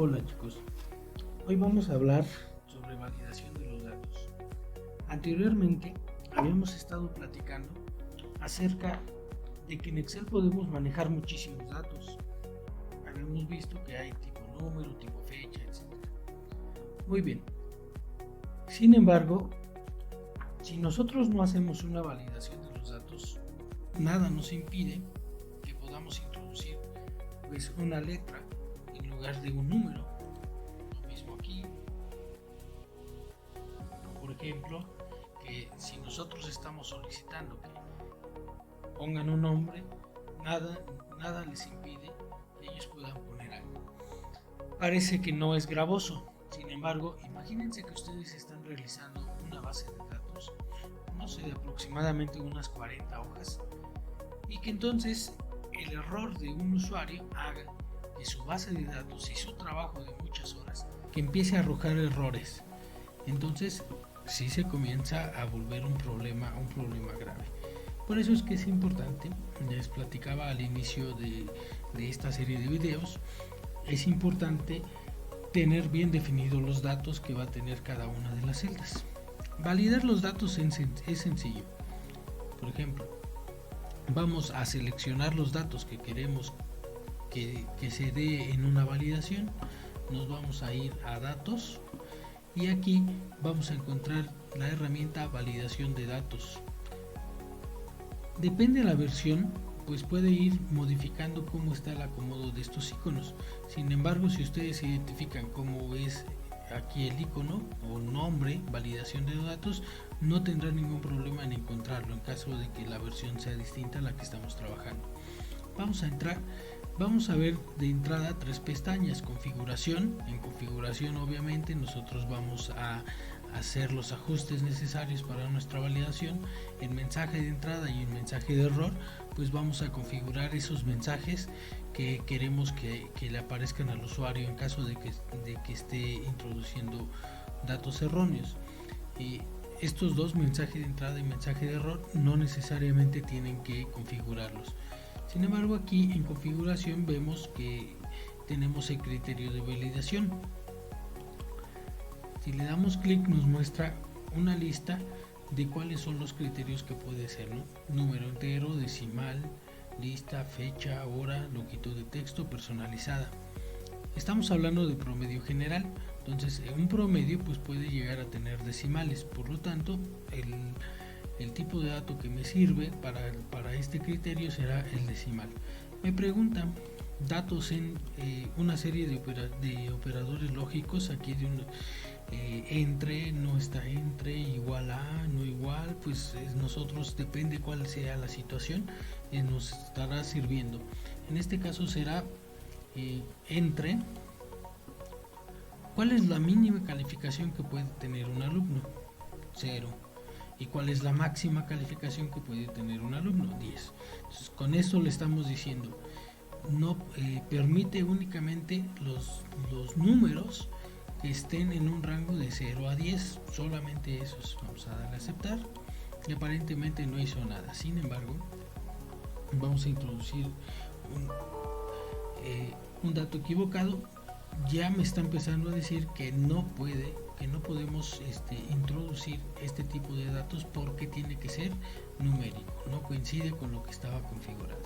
Hola chicos, hoy vamos a hablar sobre validación de los datos. Anteriormente habíamos estado platicando acerca de que en Excel podemos manejar muchísimos datos. Habíamos visto que hay tipo número, tipo fecha, etc. Muy bien. Sin embargo, si nosotros no hacemos una validación de los datos, nada nos impide que podamos introducir pues una letra en lugar de un número. Lo mismo aquí. Por ejemplo, que si nosotros estamos solicitando que pongan un nombre, nada les impide que ellos puedan poner algo. Parece que no es gravoso. Sin embargo, imagínense que ustedes están realizando una base de datos, no sé, de aproximadamente unas 40 hojas, y que entonces el error de un usuario haga que su base de datos y su trabajo de muchas horas que empiece a arrojar errores. Entonces sí se comienza a volver un problema grave. Por eso es que es importante, les platicaba al inicio de esta serie de videos, es importante tener bien definidos los datos que va a tener cada una de las celdas. Validar los datos es sencillo. Por ejemplo, vamos a seleccionar los datos que queremos que se dé en una validación. Nos vamos a ir a datos y aquí vamos a encontrar la herramienta validación de datos. Depende de la versión, pues puede ir modificando cómo está el acomodo de estos iconos. Sin embargo, si ustedes identifican cómo es aquí el icono o nombre validación de datos, no tendrá ningún problema en encontrarlo en caso de que la versión sea distinta a la que estamos trabajando. Vamos a entrar, vamos a ver de entrada tres pestañas: configuración. En configuración obviamente nosotros vamos a hacer los ajustes necesarios para nuestra validación. En mensaje de entrada y en mensaje de error, pues vamos a configurar esos mensajes que queremos que le aparezcan al usuario en caso de que esté introduciendo datos erróneos. Estos dos, mensaje de entrada y mensaje de error, no necesariamente tienen que configurarlos. Sin embargo, aquí en configuración vemos que tenemos el criterio de validación. Si le damos clic, nos muestra una lista de cuáles son los criterios que puede ser, ¿no? Número entero, decimal, lista, fecha, hora, longitud de texto, personalizada. Estamos hablando de promedio general. Entonces, un promedio pues puede llegar a tener decimales. Por lo tanto, el tipo de dato que me sirve para este criterio será el decimal. Me preguntan datos en una serie de operadores lógicos. Aquí de un entre, no está entre, igual a, no igual, pues nosotros, depende cuál sea la situación, nos estará sirviendo. En este caso será entre. ¿Cuál es la mínima calificación que puede tener un alumno? 0. ¿Y cuál es la máxima calificación que puede tener un alumno? 10. Entonces, con esto le estamos diciendo, no permite únicamente los números que estén en un rango de 0 a 10, solamente esos. Vamos a darle a aceptar y aparentemente no hizo nada. Sin embargo, vamos a introducir un dato equivocado. Ya me está empezando a decir que no podemos introducir este tipo de datos porque tiene que ser numérico, no coincide con lo que estaba configurado.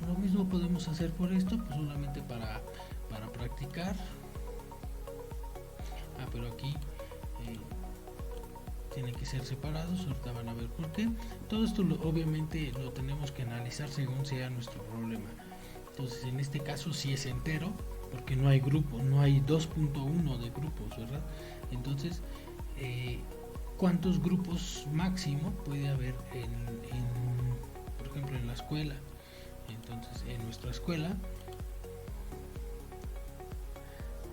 Lo mismo podemos hacer por esto, pues solamente para practicar. Pero aquí tienen que ser separados. Ahorita van a ver por qué. Todo esto obviamente lo tenemos que analizar según sea nuestro problema. Entonces, en este caso sí es entero, porque no hay grupo, no hay 2.1 de grupos, ¿verdad? Entonces, ¿cuántos grupos máximo puede haber por ejemplo, en la escuela? Entonces, en nuestra escuela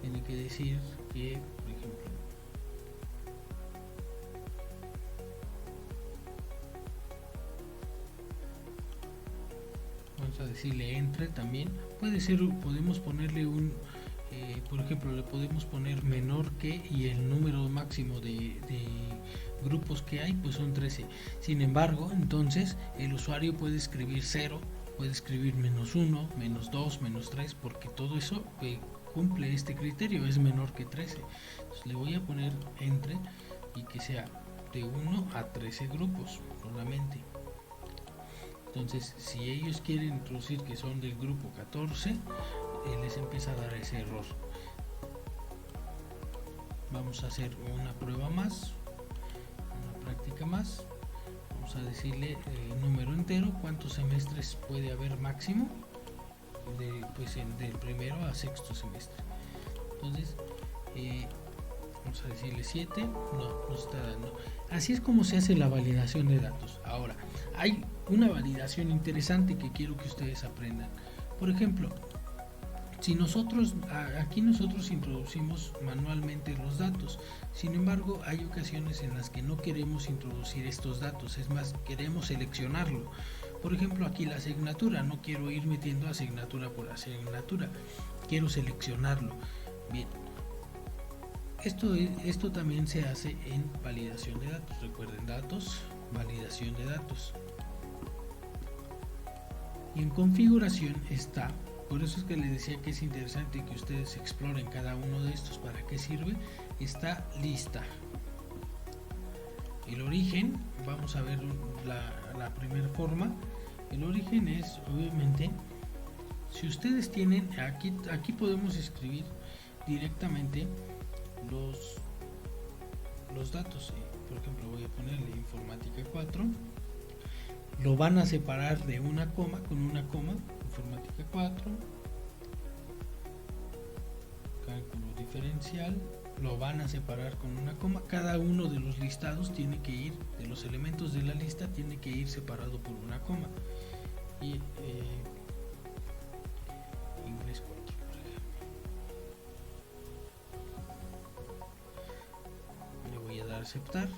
tiene que decir que, por ejemplo, vamos a decirle entre también. Puede ser, podemos ponerle por ejemplo, le podemos poner menor que, y el número máximo de grupos que hay pues son 13. Sin embargo, entonces el usuario puede escribir 0 puede escribir -1, -2, -3, porque todo eso cumple este criterio, es menor que 13. Entonces le voy a poner entre y que sea de 1 a 13 grupos solamente. Entonces, si ellos quieren introducir que son del grupo 14, les empieza a dar ese error. Vamos a hacer una prueba más, una práctica más. Vamos a decirle número entero, cuántos semestres puede haber máximo, del primero a sexto semestre. Entonces, vamos a decirle 7, no está dando. Así es como se hace la validación de datos. Ahora, hay una validación interesante que quiero que ustedes aprendan. Por ejemplo, si nosotros introducimos manualmente los datos, sin embargo hay ocasiones en las que no queremos introducir estos datos, es más, queremos seleccionarlo. Por ejemplo, aquí la asignatura, no quiero ir metiendo asignatura por asignatura, quiero seleccionarlo. Bien, esto también se hace en validación de datos. Recuerden, datos, validación de datos. Y en configuración está, por eso es que les decía que es interesante que ustedes exploren cada uno de estos. ¿Para qué sirve? Está lista. El origen, vamos a ver la primera forma. El origen es, obviamente, si ustedes tienen, aquí podemos escribir directamente los datos. Por ejemplo, voy a ponerle informática 4. Lo van a separar de una coma, con una coma, informática 4, cálculo diferencial, lo van a separar con una coma. Cada uno de los listados tiene que ir, de los elementos de la lista, tiene que ir separado por una coma. Y inglés 4, por ejemplo. Le voy a dar a aceptar.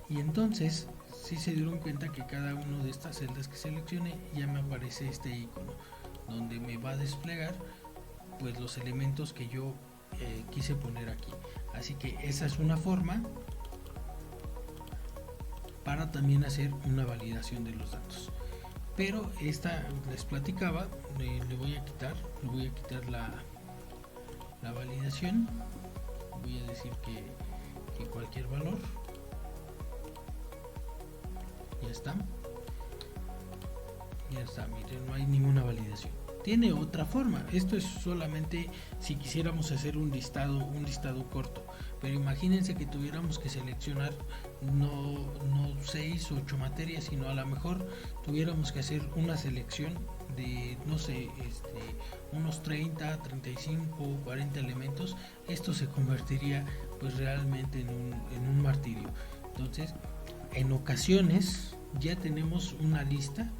Y entonces, si se dieron cuenta que cada una de estas celdas que seleccione ya me aparece este icono donde me va a desplegar pues los elementos que yo quise poner aquí. Así que esa es una forma para también hacer una validación de los datos. Pero esta les platicaba, le voy a quitar la validación. Voy a decir que cualquier valor. Ya está, miren, no hay ninguna validación. Tiene otra forma, esto es solamente si quisiéramos hacer un listado corto, pero imagínense que tuviéramos que seleccionar no 6 o 8 materias, sino a lo mejor tuviéramos que hacer una selección de, no sé, unos 30, 35, 40 elementos. Esto se convertiría pues realmente en un martirio. Entonces, en ocasiones ya tenemos una lista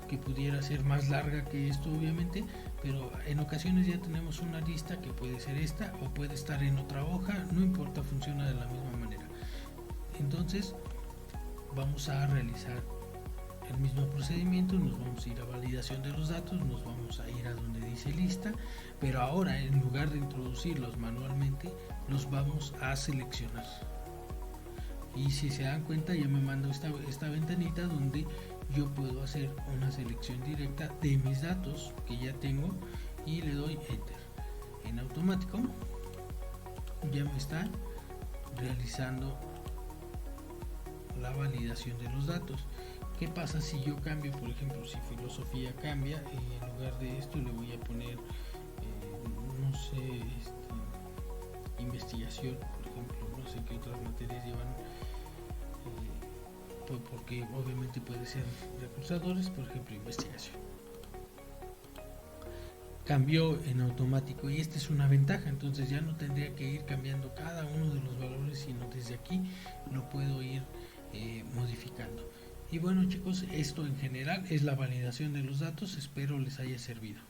que pudiera ser más larga que esto, obviamente, pero en ocasiones ya tenemos una lista que puede ser esta o puede estar en otra hoja, no importa, funciona de la misma manera. Entonces vamos a realizar el mismo procedimiento, nos vamos a ir a validación de los datos, nos vamos a ir a donde dice lista, pero ahora en lugar de introducirlos manualmente, los vamos a seleccionar. Y si se dan cuenta, ya me mando esta ventanita donde yo puedo hacer una selección directa de mis datos que ya tengo y le doy enter. En automático ya me está realizando la validación de los datos. ¿Qué pasa si yo cambio? Por ejemplo, si filosofía cambia, en lugar de esto le voy a poner no sé, investigación, por ejemplo, no sé qué otras materias llevan, porque obviamente puede ser recursadores, por ejemplo, investigación. Cambió en automático y esta es una ventaja, entonces ya no tendría que ir cambiando cada uno de los valores, sino desde aquí lo puedo ir modificando. Y bueno, chicos, esto en general es la validación de los datos, espero les haya servido.